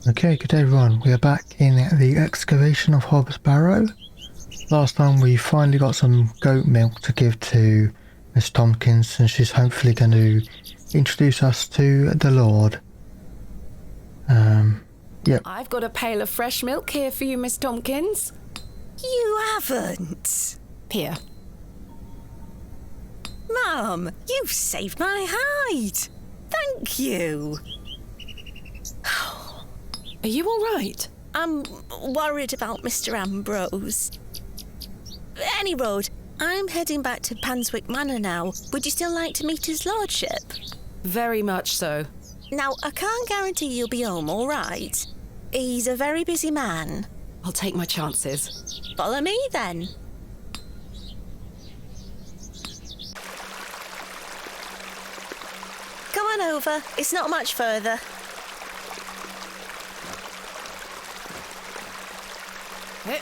Okay, good day everyone. We are back in the excavation of Hob's Barrow. Last time we finally got some goat milk to give to Miss Tompkins, and she's hopefully going to introduce us to the Lord. Yep. I've got a pail of fresh milk here for you, Miss Tompkins. You haven't? Here. Mum, you've saved my hide. Thank you. Are you all right? I'm worried about Mr. Ambrose. Any road, I'm heading back to Panswick Manor now. Would you still like to meet his lordship? Very much so. Now, I can't guarantee you'll be home, all right? He's a very busy man. I'll take my chances. Follow me, then. Come on over. It's not much further. Eh.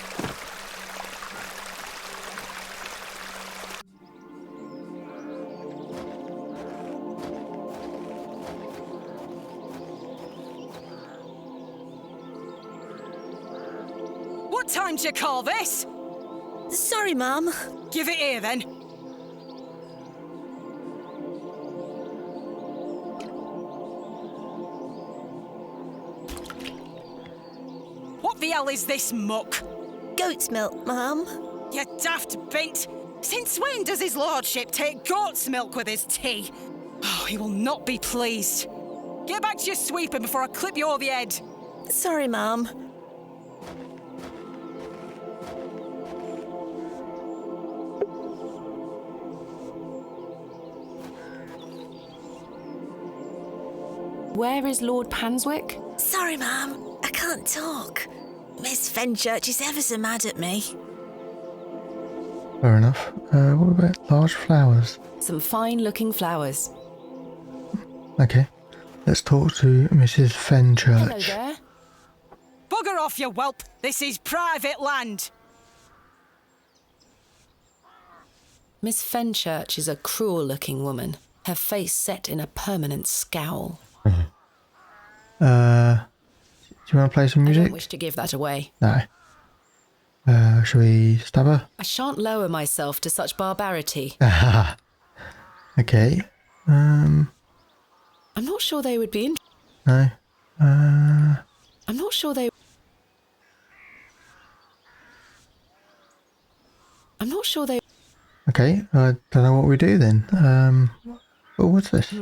What time do you call this? Sorry, Mum. Give it here, then. What the hell is this muck? Goat's milk, Mum. You daft bait. Since when does his lordship take goat's milk with his tea? Oh, he will not be pleased. Get back to your sweeping before I clip you over the head. Sorry, Mum. Where is Lord Panswick? Sorry, Mum. I can't talk. Miss Fenchurch is ever so mad at me. Fair enough. What about large flowers? Some fine-looking flowers. Okay. Let's talk to Mrs. Hello Fenchurch. there. Bugger off, you whelp. This is private land. Miss Fenchurch is a cruel-looking woman, her face set in a permanent scowl. Do you want to play some I music? don't wish to give that away. No. Shall we stab her? I shan't lower myself to such barbarity. Okay. I'm not sure they would be No. I'm not sure they... I'm not sure they... Okay. I don't know what we do then. Oh, what's this?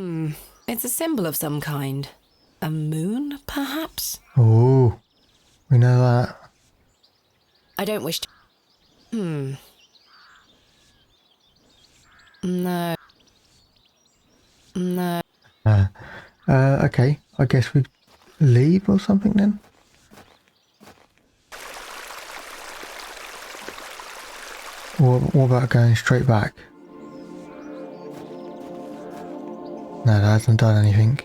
It's a symbol of some kind. A moon, perhaps? Oh, we know that. I don't wish to... No. No. Okay. I guess we leave or something then. Or what about going straight back? No, that hasn't done anything.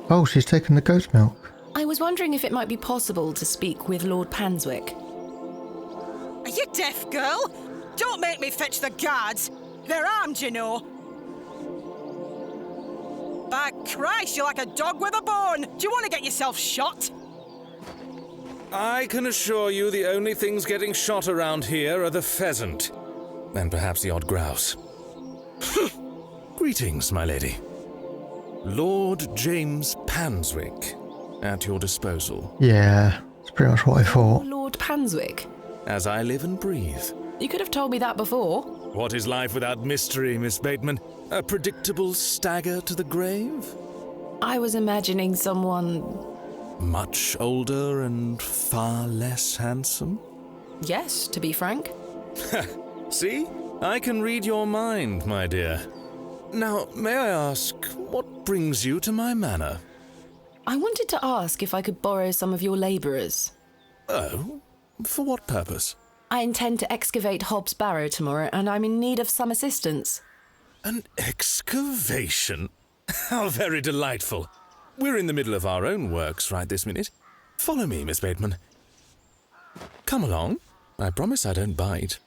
Oh, she's taken the goat's milk. I was wondering if it might be possible to speak with Lord Panswick. Are you deaf, girl? Don't make me fetch the guards. They're armed, you know. By Christ, you're like a dog with a bone. Do you want to get yourself shot? I can assure you the only things getting shot around here are the pheasant. And perhaps the odd grouse. Greetings, my lady. Lord James Panswick, at your disposal. Yeah, it's pretty much what I thought. Lord Panswick? As I live and breathe. You could have told me that before. What is life without mystery, Miss Bateman? A predictable stagger to the grave? I was imagining someone... Much older and far less handsome? Yes, to be frank. See? I can read your mind, my dear. Now, may I ask, what brings you to my manor? I wanted to ask if I could borrow some of your labourers. Oh? For what purpose? I intend to excavate Hob's Barrow tomorrow, and I'm in need of some assistance. An excavation? How very delightful. We're in the middle of our own works right this minute. Follow me, Miss Bateman. Come along. I promise I don't bite.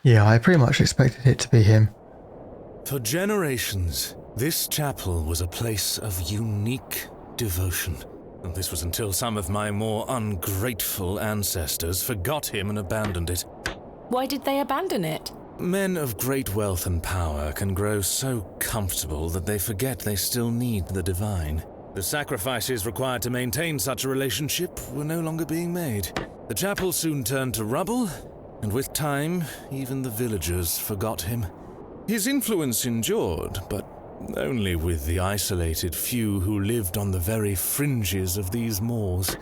Yeah, I pretty much expected it to be him. For generations, This chapel was a place of unique devotion. And this was until some of my more ungrateful ancestors forgot him and abandoned it. Why did they abandon it? Men of great wealth and power can grow so comfortable that they forget they still need the divine. The sacrifices required to maintain such a relationship were no longer being made. The chapel soon turned to rubble, and with time, even the villagers forgot him. His influence endured, but only with the isolated few who lived on the very fringes of these moors.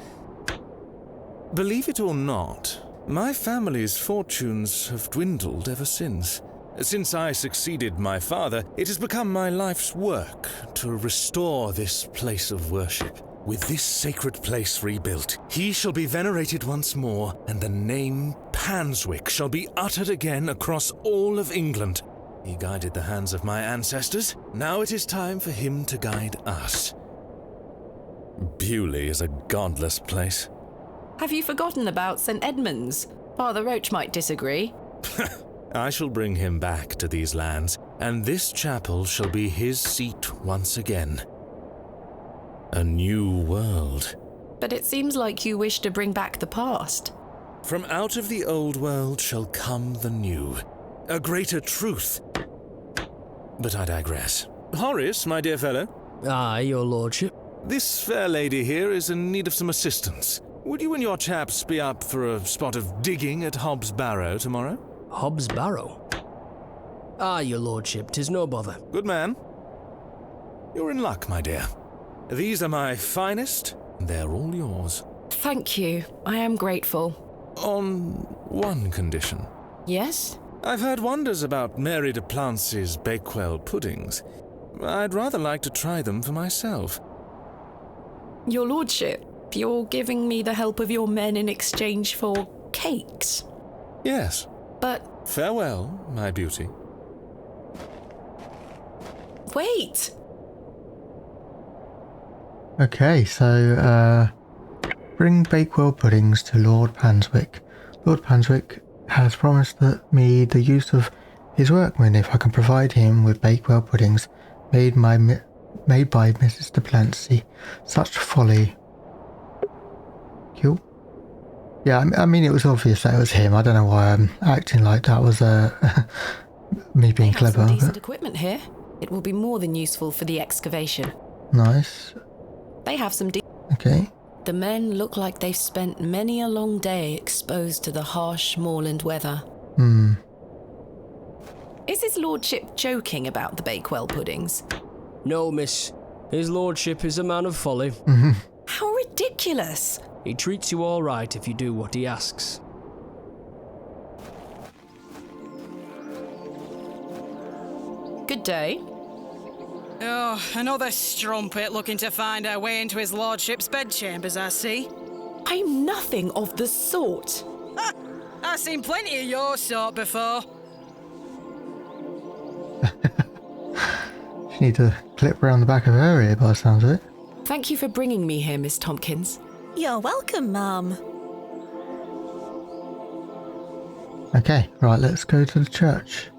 Believe it or not, my family's fortunes have dwindled ever since. Since I succeeded my father, it has become my life's work to restore this place of worship. With this sacred place rebuilt, he shall be venerated once more, and the name Panswick shall be uttered again across all of England. He guided the hands of my ancestors. Now it is time for him to guide us. Bewley is a godless place. Have you forgotten about St. Edmund's? Father Roach might disagree. I shall bring him back to these lands, and this chapel shall be his seat once again. A new world. But it seems like you wish to bring back the past. From out of the old world shall come the new, a greater truth. But I digress. Horace, my dear fellow. Aye, your lordship. This fair lady here is in need of some assistance. Would you and your chaps be up for a spot of digging at Hob's Barrow tomorrow? Hob's Barrow? Aye, your lordship, 'tis no bother. Good man. You're in luck, my dear. These are my finest, and they're all yours. Thank you. I am grateful. On one condition. Yes? I've heard wonders about Mary de Plancy's Bakewell puddings. I'd rather like to try them for myself. Your lordship, you're giving me the help of your men in exchange for cakes. Yes. But... Farewell, my beauty. Wait! Okay, so, bring Bakewell puddings to Lord Panswick. Lord Panswick has promised me the use of his workmen if I can provide him with Bakewell puddings made by Mrs. de Plancy. Such folly. Cool. Yeah, I mean, it was obvious that it was him. I don't know why I'm acting like that was me being They have clever. some decent equipment here. It will be more than useful for the excavation. Nice. They have some Okay. The men look like they've spent many a long day exposed to the harsh moorland weather. Is his lordship joking about the Bakewell puddings? No, miss. His lordship is a man of folly. How ridiculous! He treats you all right if you do what he asks. Good day. Oh, another strumpet looking to find her way into his lordship's bedchambers, I see. I'm nothing of the sort. Ha! I've seen plenty of your sort before. You need to clip around the back of her ear by the sounds of it. Thank you for bringing me here, Miss Tompkins. You're welcome, Mum. Okay, right, let's go to the church.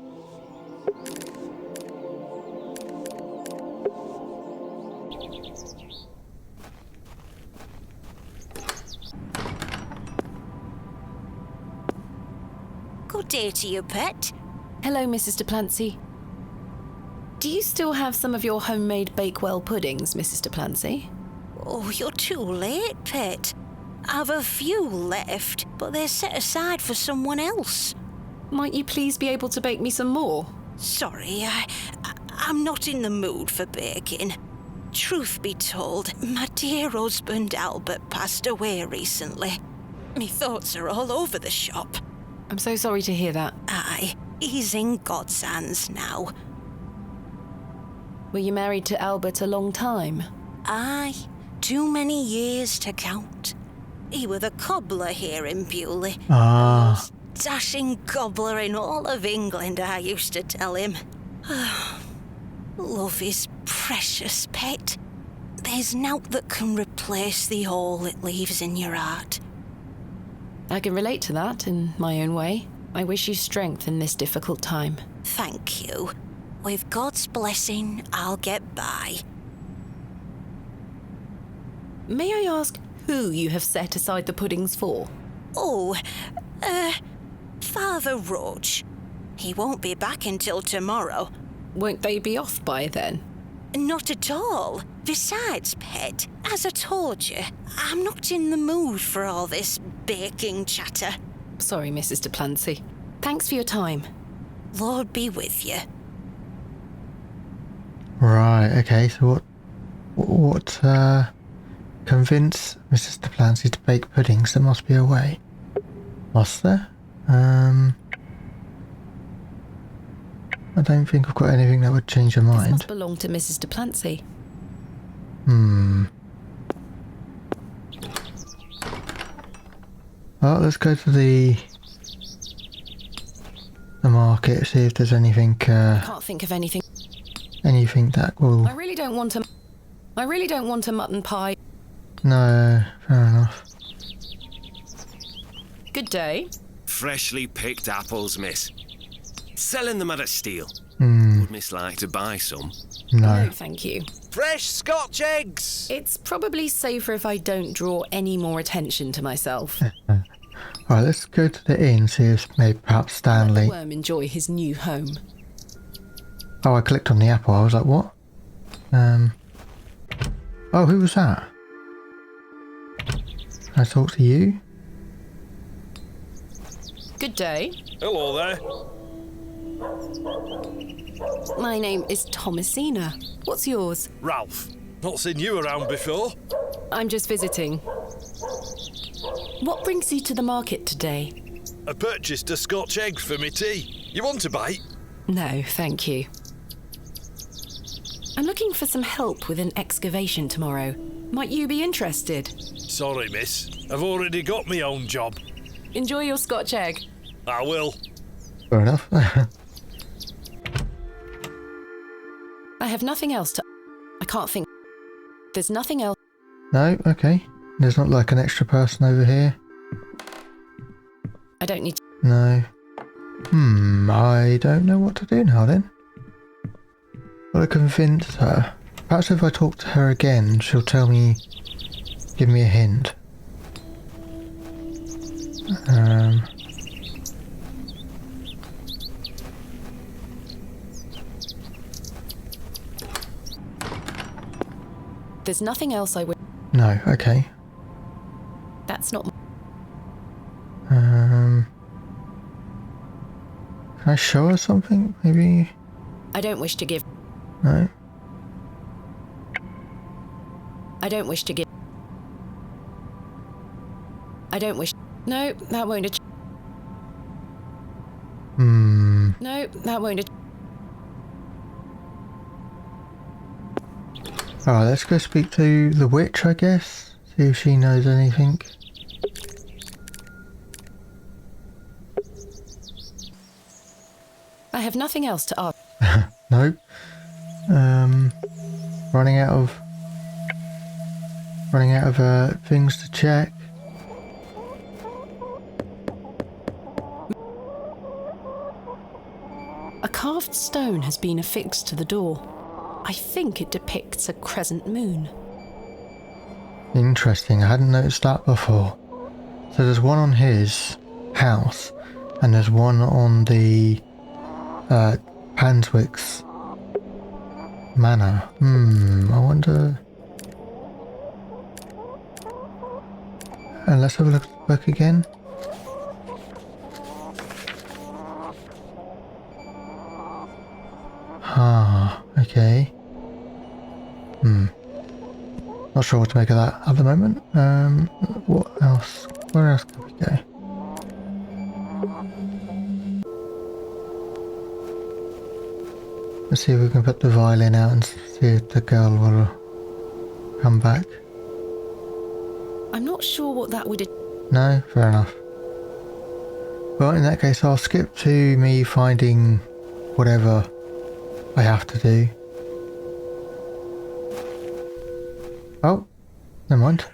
Good day to you, pet. Hello, Mrs. de Plancy. Do you still have some of your homemade Bakewell puddings, Mrs. de Plancy? Oh, you're too late, pet. I've a few left, but they're set aside for someone else. Might you please be able to bake me some more? Sorry, I'm not in the mood for baking. Truth be told, my dear husband Albert passed away recently. Me thoughts are all over the shop. I'm so sorry to hear that. Aye, he's in God's hands now. Were you married to Albert a long time? Aye, too many years to count. He were the cobbler here in Bewley. Ah. Most dashing cobbler in all of England, I used to tell him. Love is precious, pet. There's nought that can replace the hole it leaves in your heart. I can relate to that in my own way. I wish you strength in this difficult time. Thank you. With God's blessing, I'll get by. May I ask who you have set aside the puddings for? Oh, Father Roach. He won't be back until tomorrow. Won't they be off by then? Not at all. Besides, Pet, as I told you, I'm not in the mood for all this baking chatter. Sorry, Mrs. Duplancy. Thanks for your time. Lord be with you. Right, okay, so what convinced Mrs. Duplancy to bake puddings? There must be a way. Was there? I don't think I've got anything that would change her This mind. must belong to Mrs. Duplancy. Well, let's go to the market, see if there's anything Can't think of anything. anything that will... I really don't want a mutton pie. No, fair enough. Good day. Freshly picked apples, miss. Selling them at a steal. Would miss like to buy some? No. No, thank you. Fresh Scotch eggs! It's probably safer if I don't draw any more attention to myself. Right, let's go to the inn, see if maybe perhaps Stanley... Worm enjoy his new home. Oh, I clicked on the apple, I was like, what? Oh, who was that? Can I talk to you? Good day. Hello there. My name is Thomasina. What's yours? Ralph, not seen you around before. I'm just visiting. What brings you to the market today? I purchased a Scotch egg for me tea. You want a bite? No, thank you. I'm looking for some help with an excavation tomorrow. Might you be interested? Sorry, miss. I've already got my own job. Enjoy your Scotch egg. I will. Fair enough. I have nothing else to... I can't think... There's nothing else... No, okay. There's not like an extra person over here. I don't need... No. I don't know what to do now then. Gotta convince her. Perhaps if I talk to her again, she'll tell me... Give me a hint. There's nothing else I would... No, okay. That's not... Can I show her something? Maybe? I don't wish to give... No? I don't wish to give... I don't wish... No, that won't... No, that won't... Alright, let's go speak to the witch, I guess. See if she knows anything. I have nothing else to ask. Nope. Running out of things to check. A carved stone has been affixed to the door. I think it depicts a crescent moon. Interesting, I hadn't noticed that before. So there's one on his house, and there's one on the Panswick's manor. I wonder... And let's have a look again. Okay. Not sure what to make of that at the moment. What else? Where else can we go? Let's see if we can put the violin out and see if the girl will come back. I'm not sure what that would... No? Fair enough. Well, in that case, I'll skip to me finding whatever I have to do. Oh, never mind.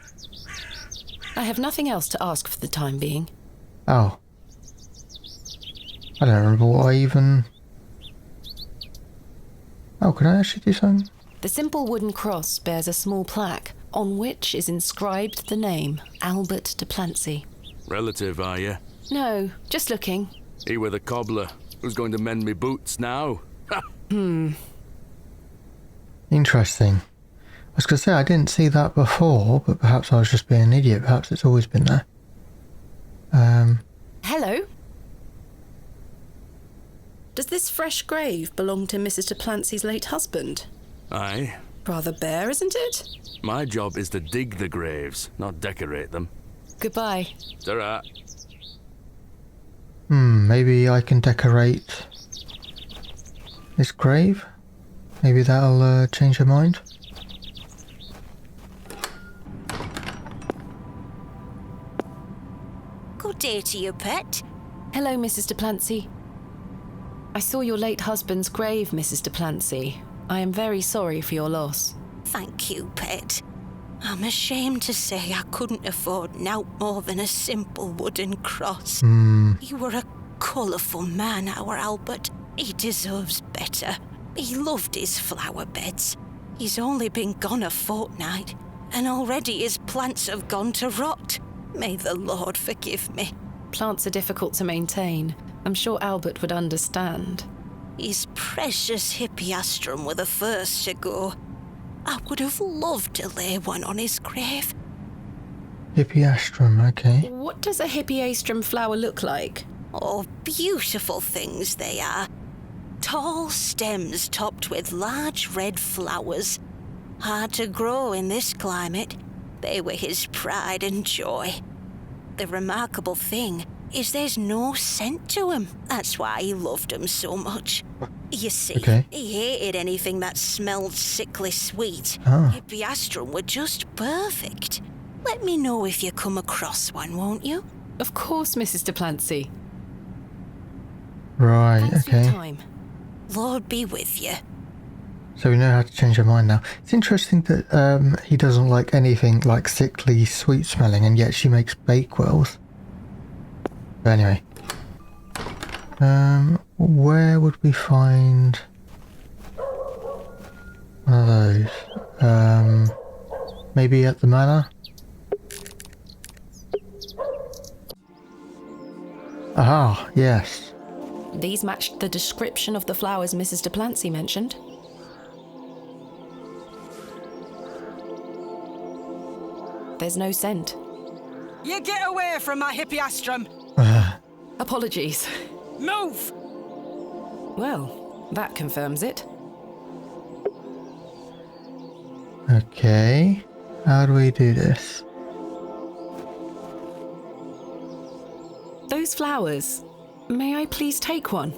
I have nothing else to ask for the time being. Oh. I don't remember what I even... Oh, could I actually do something? The simple wooden cross bears a small plaque on which is inscribed the name Albert de Plancy. Relative, are you? No, just looking. He were the cobbler. Who's going to mend me boots now? Interesting. I was going to say I didn't see that before, but perhaps I was just being an idiot. Perhaps it's always been there. Hello? Does this fresh grave belong to Mrs. de Plancy's late husband? Aye. Rather bare, isn't it? My job is to dig the graves, not decorate them. Goodbye. Ta-ra. Maybe I can decorate this grave? Maybe that'll change her mind? Good day to you, pet. Hello, Mrs. de Plancy. I saw your late husband's grave, Mrs. de Plancy. I am very sorry for your loss. Thank you, pet. I'm ashamed to say I couldn't afford nowt more than a simple wooden cross. He were a colourful man, our Albert. He deserves better. He loved his flower beds. He's only been gone a fortnight, and already his plants have gone to rot. May the Lord forgive me. Plants are difficult to maintain. I'm sure Albert would understand. His precious hippeastrum were the first to go. I would have loved to lay one on his grave. Hippeastrum, okay. What does a hippeastrum flower look like? Oh, beautiful things they are. Tall stems topped with large red flowers. Hard to grow in this climate. They were his pride and joy. The remarkable thing is there's no scent to 'em. That's why he loved 'em so much. You see, he hated anything that smelled sickly sweet. Hippeastrum were just perfect. Let me know if you come across one, won't you? Of course, Mrs. de Plancy. Right, Thanks for your okay. time. Lord be with you. So we know how to change her mind now. It's interesting that he doesn't like anything like sickly, sweet smelling, and yet she makes bakewells. But anyway. Where would we find one of those? Maybe at the manor? Aha, yes. These matched the description of the flowers Mrs. de Plancy mentioned. There's no scent. You get away from my hippeastrum! Apologies. Move! Well, that confirms it. Okay. How do we do this? Those flowers. May I please take one?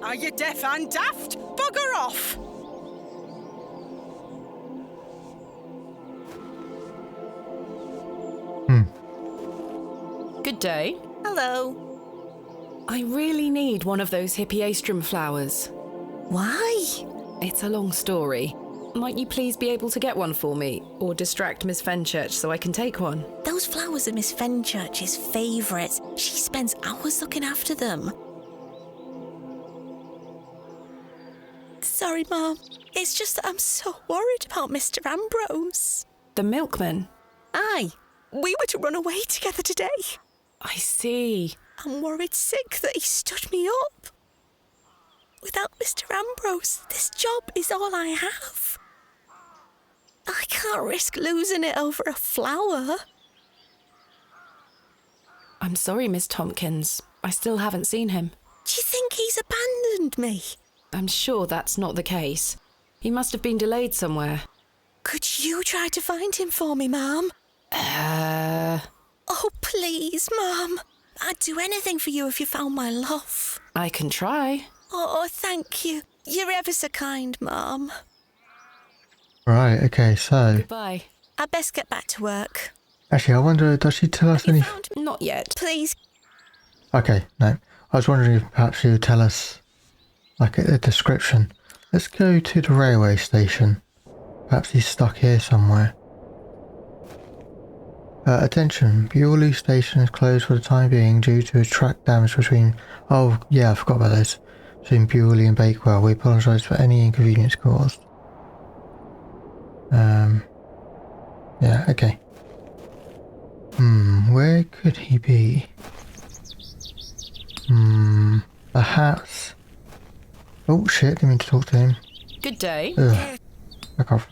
Are you deaf and daft? Bugger off! Good day. Hello. I really need one of those hippeastrum flowers. Why? It's a long story. Might you please be able to get one for me, or distract Miss Fenchurch so I can take one? Those flowers are Miss Fenchurch's favourites. She spends hours looking after them. Sorry, Mum. It's just that I'm so worried about Mr. Ambrose. The milkman? Aye. We were to run away together today. I see. I'm worried sick that he stood me up. Without Mr. Ambrose, this job is all I have. I can't risk losing it over a flower. I'm sorry, Miss Tompkins. I still haven't seen him. Do you think he's abandoned me? I'm sure that's not the case. He must have been delayed somewhere. Could you try to find him for me, Mum? Oh, please, Mum. I'd do anything for you if you found my love. I can try. Oh, thank you. You're ever so kind, Mum. Right, okay, so... Goodbye. I'd best get back to work. Actually, I wonder, does she tell us any... Not yet. Please. Okay, no. I was wondering if perhaps she would tell us, like, a description. Let's go to the railway station. Perhaps he's stuck here somewhere. Attention, Bewley Station is closed for the time being due to a track damage between... Oh, yeah, I forgot about those. between Bewley and Bakewell. We apologise for any inconvenience caused. Yeah, okay. Where could he be? Perhaps... Oh shit, didn't mean to talk to him. Good day. Ugh. Back off.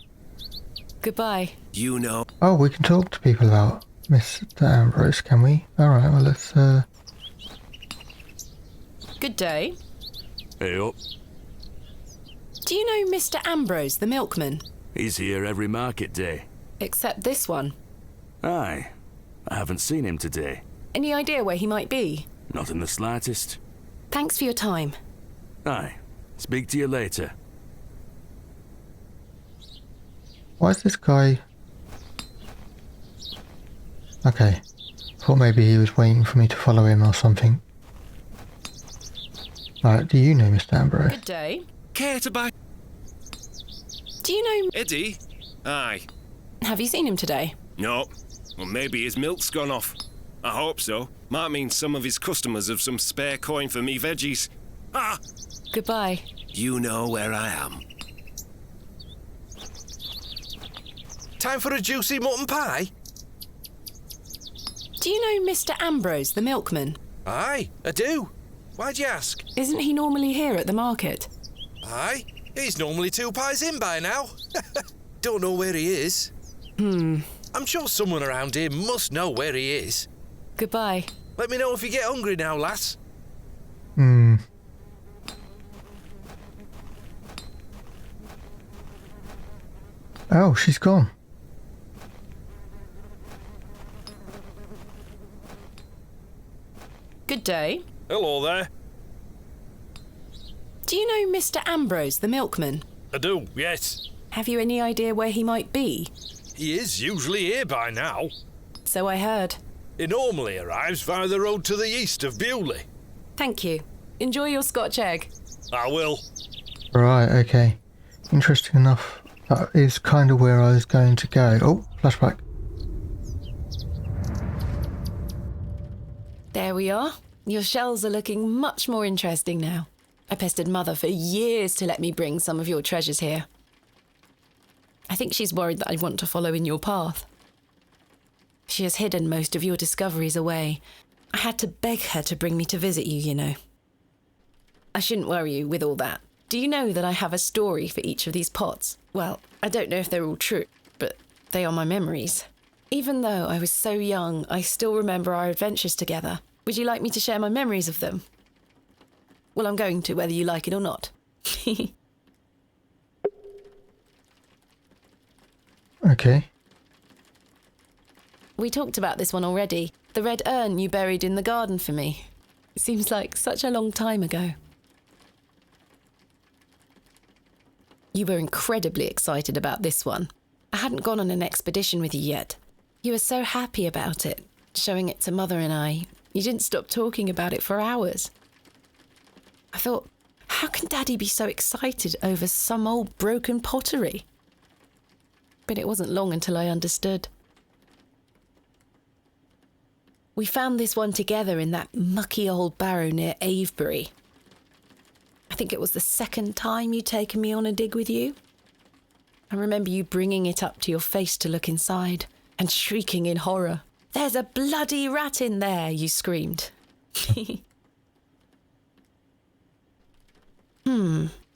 Goodbye. You know. Oh, we can talk to people about Mr. Ambrose, can we? Alright, well let's Good day. Hey up. Do you know Mr. Ambrose, the milkman? He's here every market day. Except this one. Aye. I haven't seen him today. Any idea where he might be? Not in the slightest. Thanks for your time. Aye. Speak to you later. Why is this guy... Okay. Thought maybe he was waiting for me to follow him or something. Right, do you know Mr. Ambrose? Good day. Care to buy? Do you know... Eddie? Aye. Have you seen him today? No. Well, maybe his milk's gone off. I hope so. Might mean some of his customers have some spare coin for me veggies. Ah! Goodbye. You know where I am. Time for a juicy mutton pie? Do you know Mr. Ambrose, the milkman? Aye, I do. Why'd you ask? Isn't he normally here at the market? Aye, he's normally 2 pies in by now. Don't know where he is. I'm sure someone around here must know where he is. Goodbye. Let me know if you get hungry now, lass. Oh, she's gone. Good day. Hello there. Do you know Mr. Ambrose, the milkman? I do, yes. Have you any idea where he might be? He is usually here by now. So I heard. He normally arrives via the road to the east of Bewley. Thank you. Enjoy your Scotch egg. I will. Right, okay. Interesting enough, that is kind of where I was going to go. Oh, flashback. There we are. Your shells are looking much more interesting now. I pestered Mother for years to let me bring some of your treasures here. I think she's worried that I want to follow in your path. She has hidden most of your discoveries away. I had to beg her to bring me to visit you, you know. I shouldn't worry you with all that. Do you know that I have a story for each of these pots? Well, I don't know if they're all true, but they are my memories. Even though I was so young, I still remember our adventures together. Would you like me to share my memories of them? Well, I'm going to, whether you like it or not. Okay. We talked about this one already. The red urn you buried in the garden for me. It seems like such a long time ago. You were incredibly excited about this one. I hadn't gone on an expedition with you yet. You were so happy about it, showing it to Mother and I. You didn't stop talking about it for hours. I thought, how can Daddy be so excited over some old broken pottery? But it wasn't long until I understood. We found this one together in that mucky old barrow near Avebury. I think it was the second time you'd taken me on a dig with you. I remember you bringing it up to your face to look inside and shrieking in horror. "There's a bloody rat in there," you screamed.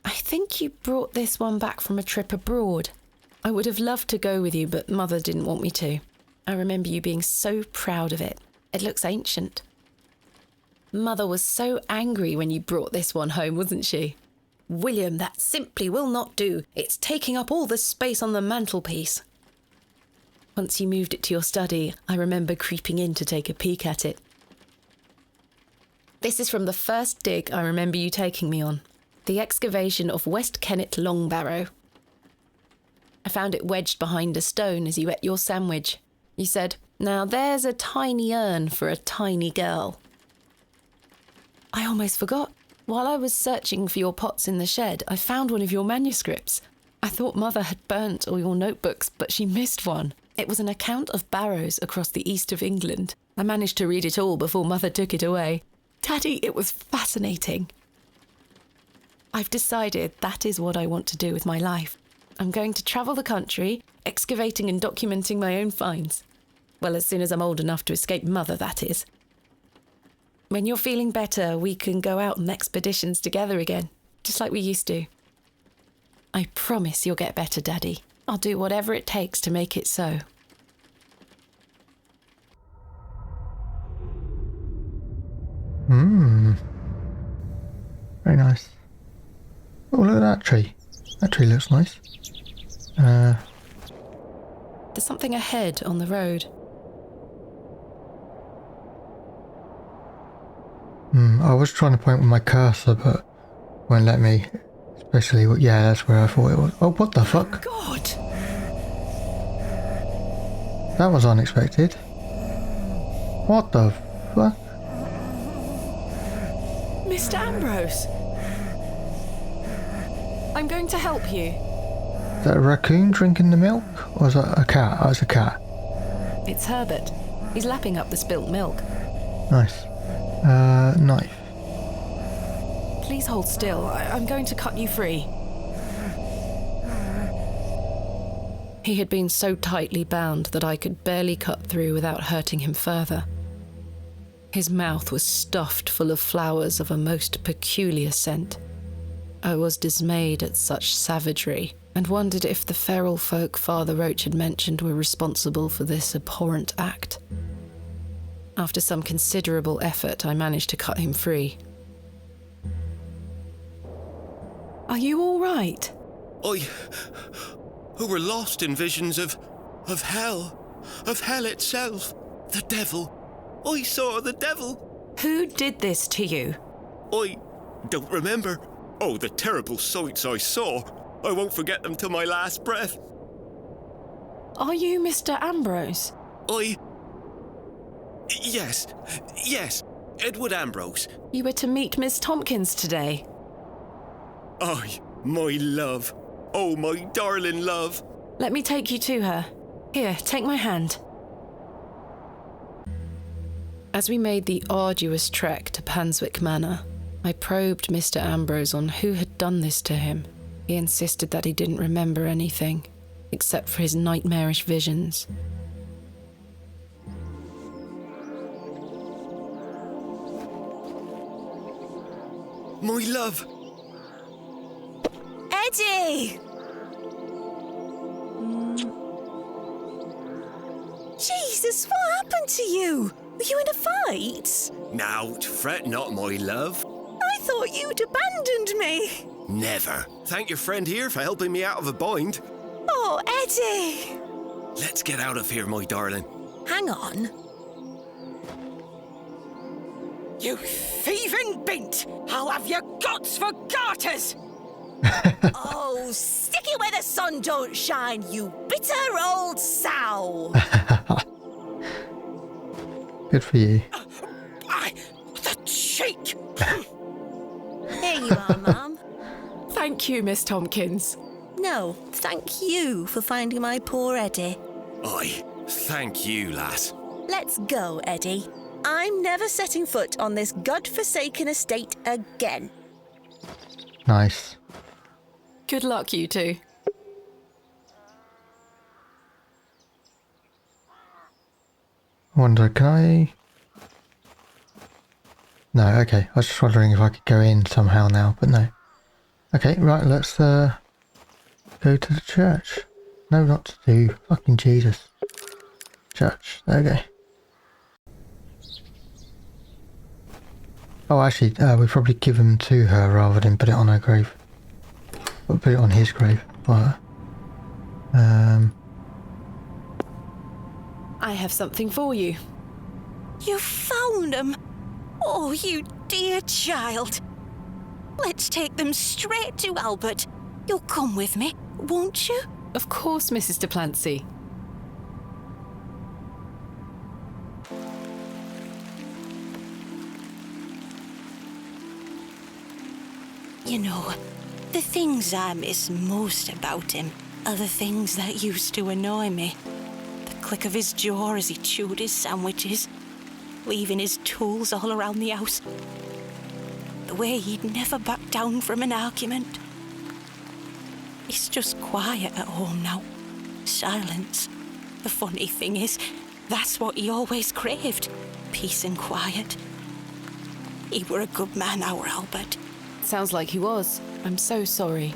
I think you brought this one back from a trip abroad. I would have loved to go with you, but Mother didn't want me to. I remember you being so proud of it. It looks ancient. Mother was so angry when you brought this one home, wasn't she? "William, that simply will not do. It's taking up all the space on the mantelpiece." Once you moved it to your study, I remember creeping in to take a peek at it. This is from the first dig I remember you taking me on. The excavation of West Kennet Long Barrow. I found it wedged behind a stone as you ate your sandwich. You said, "Now there's a tiny urn for a tiny girl." I almost forgot. While I was searching for your pots in the shed, I found one of your manuscripts. I thought Mother had burnt all your notebooks, but she missed one. It was an account of barrows across the east of England. I managed to read it all before Mother took it away. Daddy, it was fascinating. I've decided that is what I want to do with my life. I'm going to travel the country, excavating and documenting my own finds. Well, as soon as I'm old enough to escape Mother, that is. When you're feeling better, we can go out on expeditions together again, just like we used to. I promise you'll get better, Daddy. I'll do whatever it takes to make it so. Very nice. Oh, look at that tree. That tree looks nice. There's something ahead on the road. I was trying to point with my cursor, but won't let me. Especially, yeah, that's where I thought it was. Oh, what the fuck? God! That was unexpected. What the fuck? Mr. Ambrose! I'm going to help you. Is that a raccoon drinking the milk? Or is that a cat? Oh, it's a cat. It's Herbert. He's lapping up the spilt milk. Nice. Knife. Please hold still. I'm going to cut you free. He had been so tightly bound that I could barely cut through without hurting him further. His mouth was stuffed full of flowers of a most peculiar scent. I was dismayed at such savagery and wondered if the feral folk Father Roach had mentioned were responsible for this abhorrent act. After some considerable effort, I managed to cut him free. Are you all right? I were lost in visions of hell itself, the devil. I saw the devil. Who did this to you? I don't remember. Oh, the terrible sights I saw. I won't forget them till my last breath. Are you Mr. Ambrose? Yes, Edward Ambrose. You were to meet Miss Tompkins today. Aye, my love. Oh, my darling love. Let me take you to her. Here, take my hand. As we made the arduous trek to Panswick Manor, I probed Mr. Ambrose on who had done this to him. He insisted that he didn't remember anything, except for his nightmarish visions. My love. Eddie! Jesus, what happened to you? Were you in a fight? Now, fret not, my love. I thought you'd abandoned me. Never. Thank your friend here for helping me out of a bind. Oh, Eddie! Let's get out of here, my darling. Hang on. You thieving bint! I'll have your guts for garters! Oh, stick it where the sun don't shine, you bitter old sow! Good for you. The cheek! Here you are, Mum. Thank you, Miss Tompkins. No, thank you for finding my poor Eddie. Aye, thank you, lass. Let's go, Eddie. I'm never setting foot on this godforsaken estate again. Nice. Good luck, you two. I wonder, can I... No, okay. I was just wondering if I could go in somehow now, but no. Okay, right, let's go to the church. No, not to do. Fucking Jesus. Church. There we go. Oh, actually, we probably give them to her rather than put it on her grave. Or put it on his grave. But, I have something for you. You found them? Oh, you dear child. Let's take them straight to Albert. You'll come with me, won't you? Of course, Mrs. de Plancy. You know, the things I miss most about him are the things that used to annoy me. The click of his jaw as he chewed his sandwiches, leaving his tools all around the house. The way he'd never back down from an argument. He's just quiet at home now. Silence. The funny thing is, that's what he always craved. Peace and quiet. He were a good man, our Albert. Sounds like he was. I'm so sorry.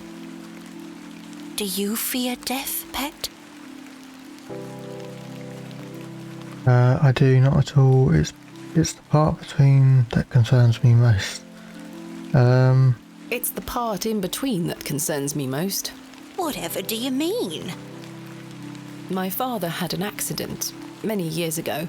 Do you fear death, pet? I do not at all. It's the part between that concerns me most. It's the part in between that concerns me most. Whatever do you mean? My father had an accident many years ago.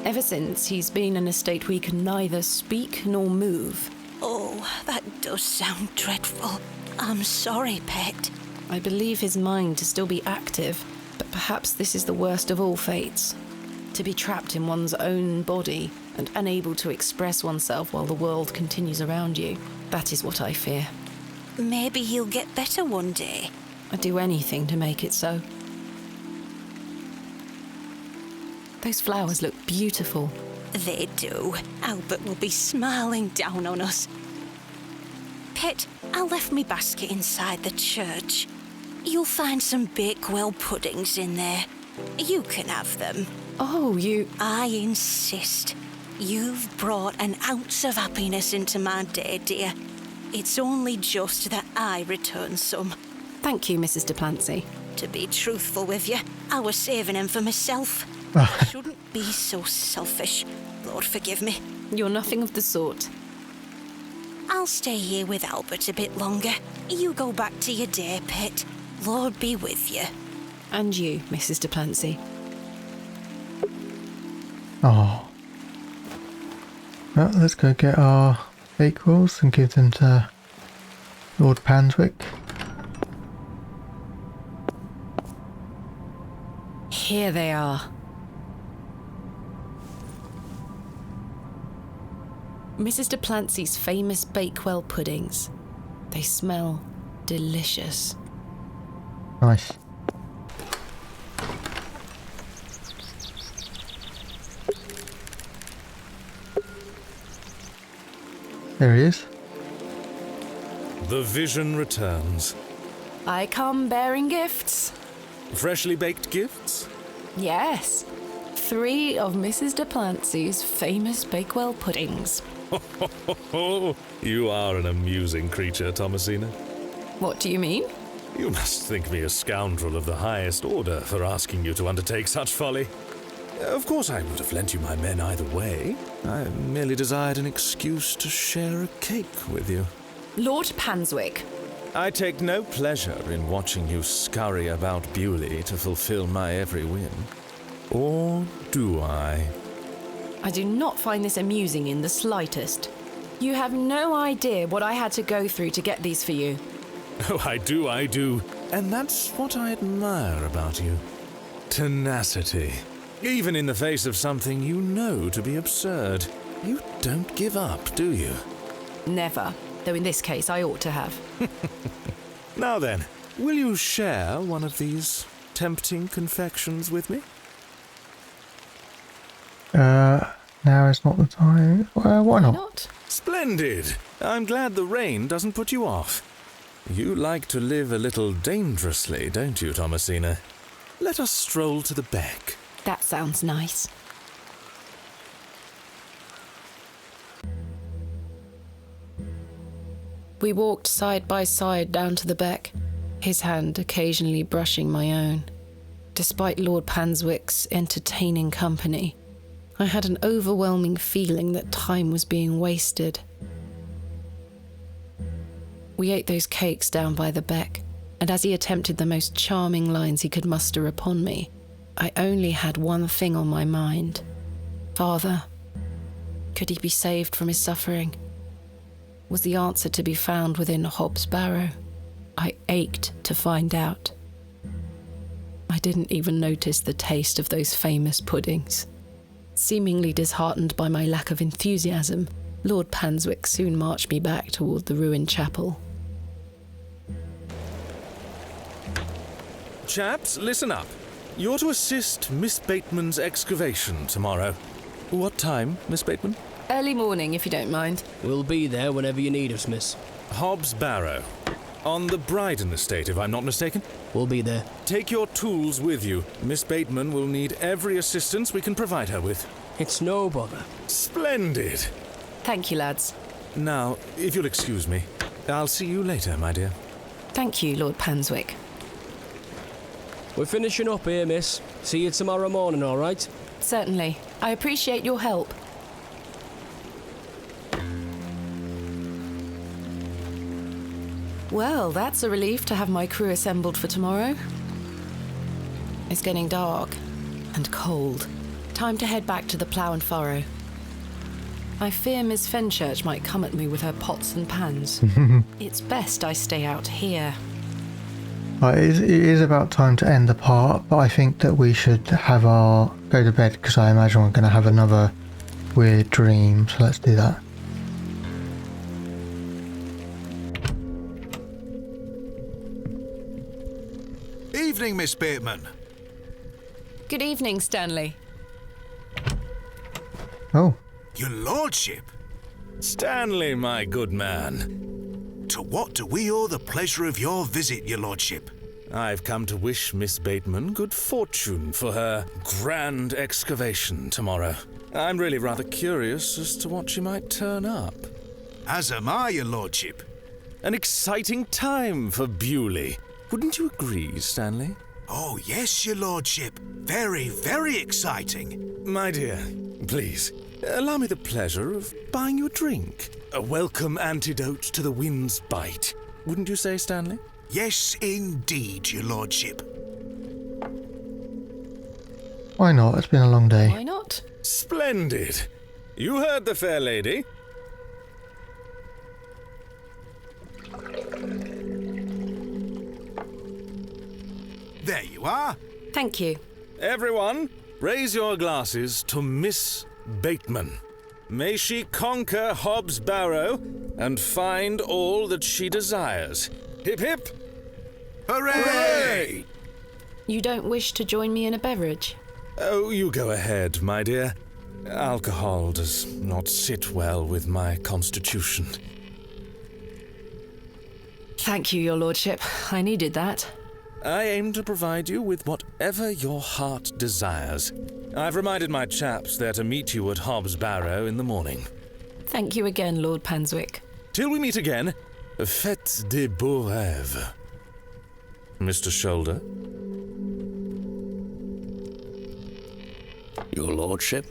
Ever since, he's been in a state where he can neither speak nor move. Oh, that does sound dreadful. I'm sorry, pet. I believe his mind to still be active, but perhaps this is the worst of all fates. To be trapped in one's own body and unable to express oneself while the world continues around you. That is what I fear. Maybe he'll get better one day. I'd do anything to make it so. Those flowers look beautiful. They do. Albert will be smiling down on us. Pet, I left me basket inside the church. You'll find some Bakewell puddings in there. You can have them. Oh, you... I insist. You've brought an ounce of happiness into my day, dear. It's only just that I return some. Thank you, Mrs. Duplancy. To be truthful with you, I was saving them for myself. I shouldn't be so selfish. Lord forgive me. You're nothing of the sort. I'll stay here with Albert a bit longer. You go back to your day, pet. Lord be with you. And you, Mrs. Duplancy. Oh. Well, let's go get our bakewells and give them to Lord Panswick. Here they are. Mrs. Duplancy's famous Bakewell puddings. They smell delicious. Nice. There he is. The vision returns. I come bearing gifts. Freshly baked gifts? Yes. 3 of Mrs. Duplancy's famous Bakewell puddings. You are an amusing creature, Thomasina. What do you mean? You must think me a scoundrel of the highest order for asking you to undertake such folly. Of course I would have lent you my men either way. I merely desired an excuse to share a cake with you. Lord Panswick. I take no pleasure in watching you scurry about Bewley to fulfill my every whim. Or do I? I do not find this amusing in the slightest. You have no idea what I had to go through to get these for you. Oh, I do. And that's what I admire about you. Tenacity. Even in the face of something you know to be absurd. You don't give up, do you? Never. Though in this case I ought to have. Now then, will you share one of these tempting confections with me? Now is not the time. Why not? Splendid! I'm glad the rain doesn't put you off. You like to live a little dangerously, don't you, Thomasina? Let us stroll to the beck. That sounds nice. We walked side by side down to the beck, his hand occasionally brushing my own. Despite Lord Panswick's entertaining company, I had an overwhelming feeling that time was being wasted. We ate those cakes down by the beck, and as he attempted the most charming lines he could muster upon me, I only had one thing on my mind. Father, could he be saved from his suffering? Was the answer to be found within Hob's Barrow? I ached to find out. I didn't even notice the taste of those famous puddings. Seemingly disheartened by my lack of enthusiasm, Lord Panswick soon marched me back toward the ruined chapel. Chaps, listen up. You're to assist Miss Bateman's excavation tomorrow. What time, Miss Bateman? Early morning, if you don't mind. We'll be there whenever you need us, miss. Hobbs Barrow. On the Bryden estate, if I'm not mistaken. We'll be there. Take your tools with you. Miss Bateman will need every assistance we can provide her with. It's no bother. Splendid. Thank you, lads. Now, if you'll excuse me, I'll see you later, my dear. Thank you, Lord Panswick. We're finishing up here, miss. See you tomorrow morning, all right? Certainly. I appreciate your help. Well, that's a relief to have my crew assembled for tomorrow. It's getting dark and cold. Time to head back to the plough and furrow. I fear Miss Fenchurch might come at me with her pots and pans. It's best I stay out here. Right, it is about time to end the part, but I think that we should have our go to bed because I imagine we're going to have another weird dream. So let's do that. Evening, Miss Bateman. Good evening, Stanley. Oh. Your lordship. Stanley, my good man. To what do we owe the pleasure of your visit, your lordship? I've come to wish Miss Bateman good fortune for her grand excavation tomorrow. I'm really rather curious as to what she might turn up. As am I, your lordship. An exciting time for Bewley. Wouldn't you agree, Stanley? Oh, yes, your lordship. Very, very exciting. My dear, please, allow me the pleasure of buying you a drink. A welcome antidote to the wind's bite. Wouldn't you say, Stanley? Yes, indeed, your lordship. Why not? It's been a long day. Why not? Splendid. You heard the fair lady. There you are. Thank you. Everyone, raise your glasses to Miss Bateman. May she conquer Hobbs Barrow and find all that she desires. Hip hip! Hooray! You don't wish to join me in a beverage? Oh, you go ahead, my dear. Alcohol does not sit well with my constitution. Thank you, your lordship. I needed that. I aim to provide you with whatever your heart desires. I've reminded my chaps they're to meet you at Hobbs Barrow in the morning. Thank you again, Lord Panswick. Till we meet again, faites des beaux rêves. Mr. Shoulder? Your lordship?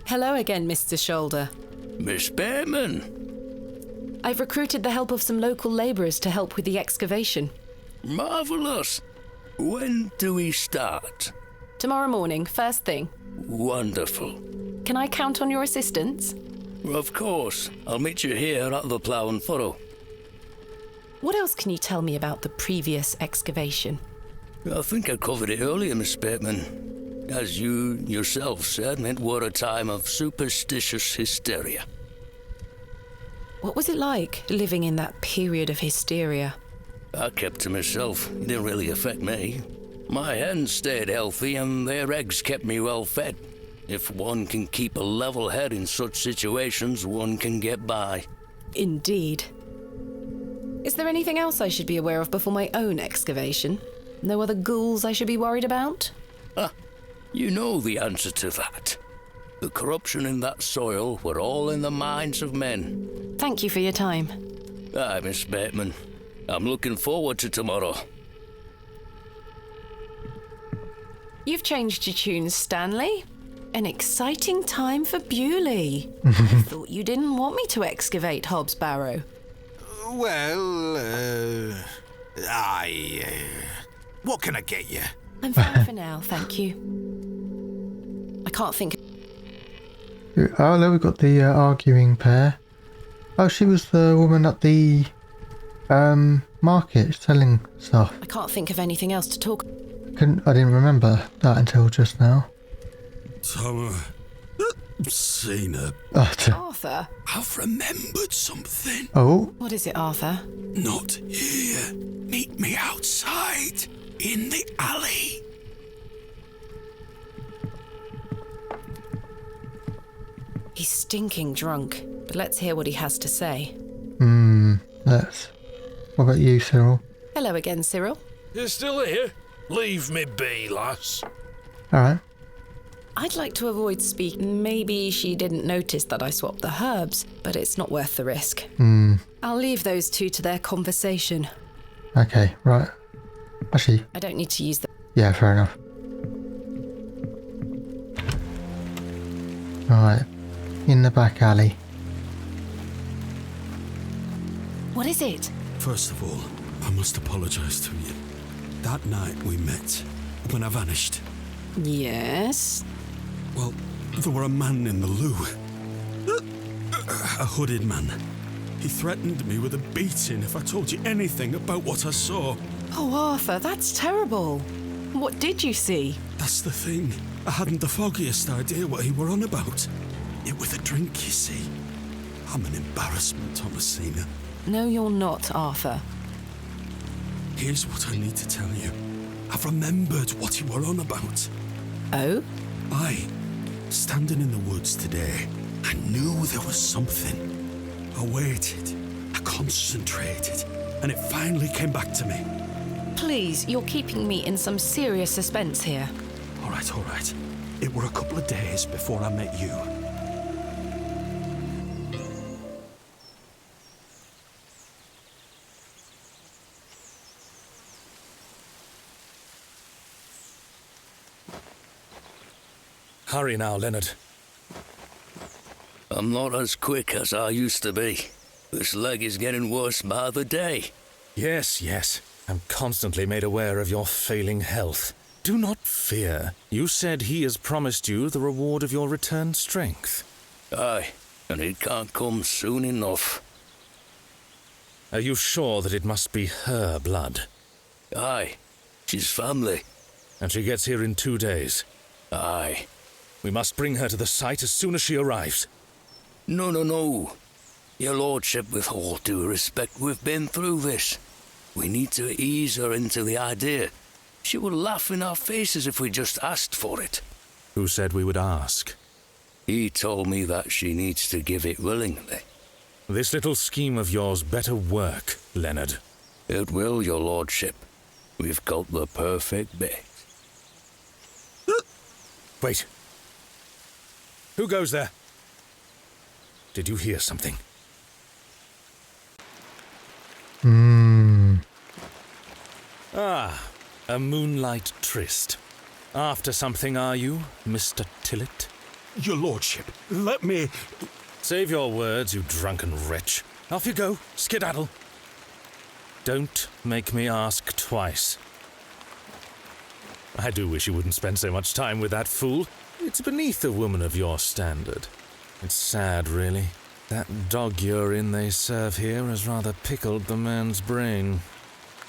Hello again, Mr. Shoulder. Miss Bateman? I've recruited the help of some local labourers to help with the excavation. Marvellous. When do we start? Tomorrow morning, first thing. Wonderful. Can I count on your assistance? Of course. I'll meet you here at the plough and furrow. What else can you tell me about the previous excavation? I think I covered it earlier, Miss Bateman. As you yourself said, it were a time of superstitious hysteria. What was it like, living in that period of hysteria? I kept to myself. It didn't really affect me. My hens stayed healthy and their eggs kept me well fed. If one can keep a level head in such situations, one can get by. Indeed. Is there anything else I should be aware of before my own excavation? No other ghouls I should be worried about? Ah, you know the answer to that. The corruption in that soil were all in the minds of men. Thank you for your time. Aye, Miss Bateman. I'm looking forward to tomorrow. You've changed your tunes, Stanley. An exciting time for Bewley. I thought you didn't want me to excavate Hobbs Barrow. Well, what can I get you? I'm fine for now, thank you. I can't think. Oh, there we got the arguing pair. Oh, she was the woman at the market selling stuff. I can't think of anything else to talk. I didn't remember that until just now. Seen her. Arthur? I've remembered something. Oh. What is it, Arthur? Not here. Meet me outside, in the alley. stinking drunk, but let's hear what he has to say. Let's. What about you, Cyril? Hello again, Cyril. You're still here? Leave me be, lass. Alright. I'd like to avoid speaking. Maybe she didn't notice that I swapped the herbs, but it's not worth the risk. I'll leave those two to their conversation. Okay, right. Actually, I don't need to use them. yeah, fair enough. Right. In the back alley. What is it? First of all, I must apologise to you. That night we met, when I vanished. Yes? Well, there were a man in the loo. A hooded man. He threatened me with a beating if I told you anything about what I saw. Oh, Arthur, that's terrible. What did you see? That's the thing. I hadn't the foggiest idea what he were on about. It was a drink, you see. I'm an embarrassment, Thomasina. No, you're not, Arthur. Here's what I need to tell you. I've remembered what you were on about. Oh? Standing in the woods today, I knew there was something. I waited, I concentrated, and it finally came back to me. Please, you're keeping me in some serious suspense here. All right. It were a couple of days before I met you. Hurry now, Leonard. I'm not as quick as I used to be. This leg is getting worse by the day. Yes. I'm constantly made aware of your failing health. Do not fear. You said he has promised you the reward of your returned strength. Aye, and it can't come soon enough. Are you sure that it must be her blood? Aye, she's family. And she gets here in 2 days? Aye. We must bring her to the site as soon as she arrives. No. Your lordship, with all due respect, we've been through this. We need to ease her into the idea. She would laugh in our faces if we just asked for it. Who said we would ask? He told me that she needs to give it willingly. This little scheme of yours better work, Leonard. It will, your lordship. We've got the perfect bait. Wait. Who goes there? Did you hear something? A moonlight tryst. After something, are you, Mr. Tillet? Your lordship, let me... Save your words, you drunken wretch. Off you go, skedaddle. Don't make me ask twice. I do wish you wouldn't spend so much time with that fool. It's beneath a woman of your standard. It's sad, really. That dog urine they serve here has rather pickled the man's brain.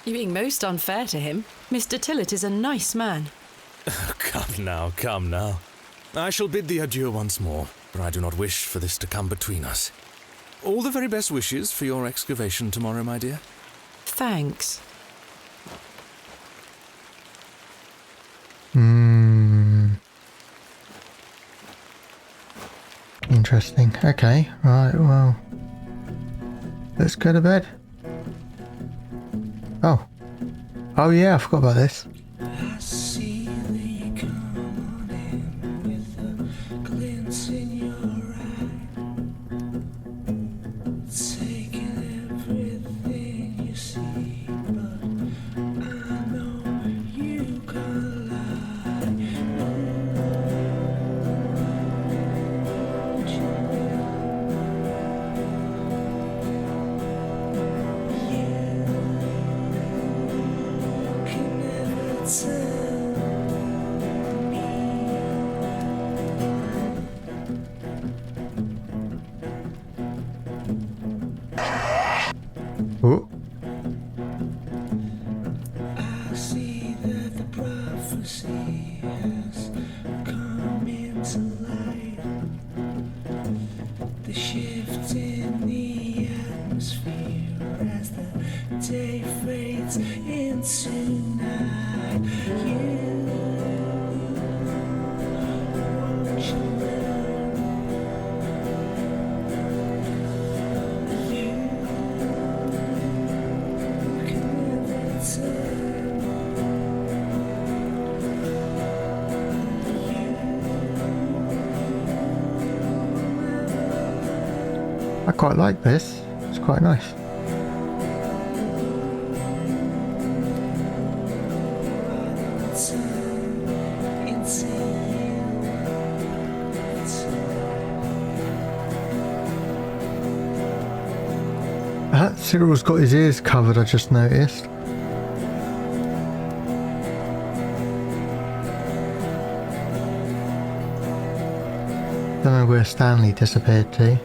You're being most unfair to him. Mr. Tillet is a nice man. Oh, come now. I shall bid thee adieu once more, for I do not wish for this to come between us. All the very best wishes for your excavation tomorrow, my dear. Thanks. Interesting. Okay, right, well. Let's go to bed. Oh yeah, I forgot about this. I see that you come in with a glint in your eye, taking everything you see, but I know you can't lie. Won't you? Can never tell me. Oh, I see that the prophecy has come into light. The shift in the atmosphere as the day fades into night. Won't you learn I quite like this. It's quite nice. Cyril's got his ears covered, I just noticed. Don't know where Stanley disappeared to.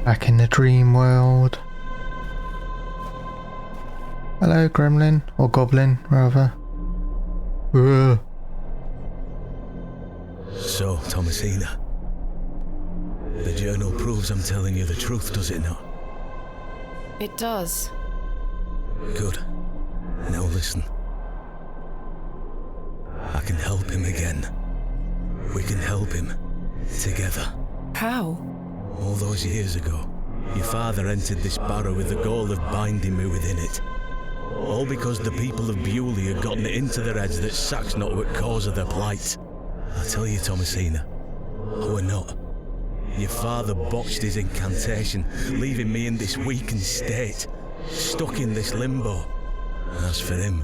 Back in the dream world. Hello, gremlin, or goblin, rather. So, Thomasina, the journal proves I'm telling you the truth, does it not? It does. Good. Now listen. I can help him again. We can help him. Together. How? All those years ago, your father entered this barrow with the goal of binding me within it. All because the people of Bewley had gotten it into their heads that Sack's not what cause of their plight. I tell you, Thomasina, I were not. Your father botched his incantation, leaving me in this weakened state, stuck in this limbo. As for him,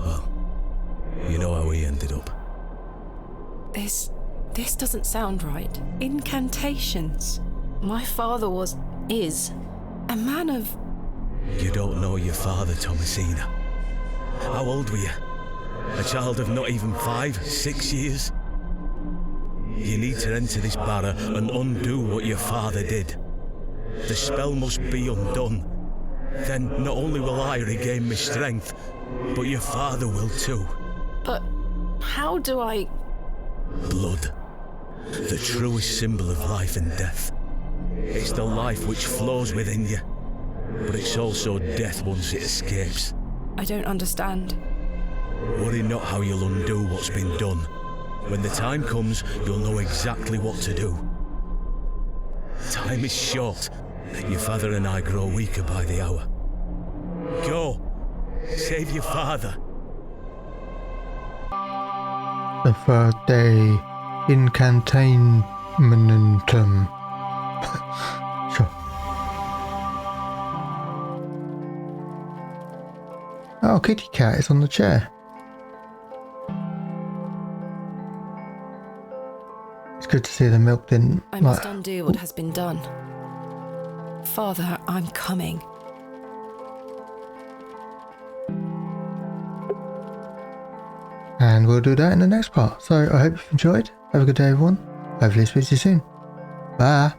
well, you know how he ended up. This doesn't sound right. Incantations. My father is a man of... You don't know your father, Thomasina. How old were you? A child of not even 5, 6 years? You need to enter this barrow and undo what your father did. The spell must be undone. Then not only will I regain my strength, but your father will too. But how do I... Blood. The truest symbol of life and death. It's the life which flows within you, but it's also death once it escapes. I don't understand. Worry not how you'll undo what's been done. When the time comes, you'll know exactly what to do. Time is short. Your father and I grow weaker by the hour. Go. Save your father. The third day. Incantainmentum. Sure. Oh, kitty cat is on the chair. It's good to see the milk didn't... I must undo what has been done. Father, I'm coming. And we'll do that in the next part. So I hope you've enjoyed. Have a good day, everyone. Hopefully speak to you soon. Bye.